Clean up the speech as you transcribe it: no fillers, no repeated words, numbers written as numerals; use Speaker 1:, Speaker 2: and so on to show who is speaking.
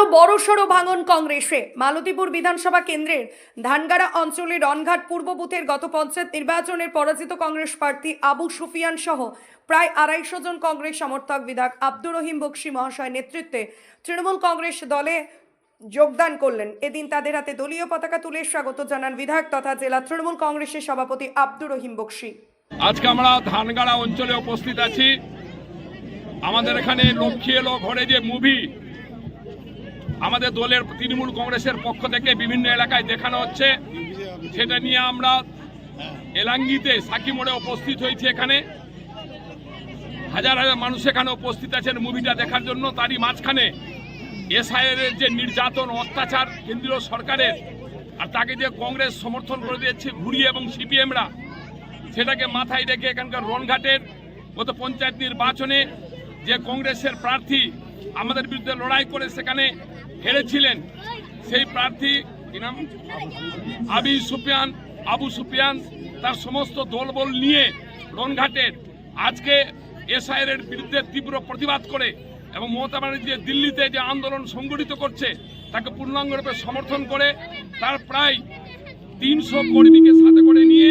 Speaker 1: আবারও বড়সড় ভাঙন কংগ্রেসে। মালতীপুর বিধানসভা কেন্দ্রের ধানগাড়া অঞ্চলের রনঘাট পূর্ব বুথের গত পঞ্চায়েত নির্বাচনের পরাজিত কংগ্রেস প্রার্থী আবু সুফিয়ান সহ প্রায় 250 জন কংগ্রেস সমর্থক বিধায়ক আব্দুর রহিম বক্সী মহাশয়ের নেতৃত্বে তৃণমূল কংগ্রেস দলে যোগদান করলেন। এদিন তাদের হাতে দলীয় পতাকা তুলে স্বাগত জানান বিধায়ক তথা জেলা তৃণমূল কংগ্রেসের সভাপতি আব্দুর রহিম বক্সী।
Speaker 2: আজকে আমরা ধানগাড়া অঞ্চলে উপস্থিত আছি। আমাদের এখানে লক্ষ্মী এলো ঘরে যে মুভি আমাদের দলের তৃণমূল কংগ্রেসের পক্ষ থেকে বিভিন্ন এলাকায় দেখানো হচ্ছে, সেটা নিয়ে আমরা এলাঙ্গিতে সাকি মোড়ে উপস্থিত হয়েছি। এখানে হাজার হাজার মানুষ এখানে উপস্থিত আছেন মুভিটা দেখার জন্য। তারই মাঝখানে এসআইআর যে নির্যাতন অত্যাচার কেন্দ্রীয় সরকারের, আর তাকে যে কংগ্রেস সমর্থন করে দিয়েছে ঘুরিয়ে এবং সিপিএমরা, সেটাকে মাথায় রেখে এখানকার রনঘাটের গত পঞ্চায়েত নির্বাচনে যে কংগ্রেসের প্রার্থী আমাদের বিরুদ্ধে লড়াই করে সেখানে হেরেছিলেন, সেই প্রার্থী কি নাম আবু সুফিয়ান তার সমস্ত দলবল নিয়ে রনঘাটের আজকে এসআইআর বিরুদ্ধে তীব্র প্রতিবাদ করে এবং মমতা ব্যানার্জি দিল্লিতে যে আন্দোলন সংগঠিত করছে তাকে পূর্ণাঙ্গরূপে সমর্থন করে তার প্রায় 300 কর্মীকে সাথে করে নিয়ে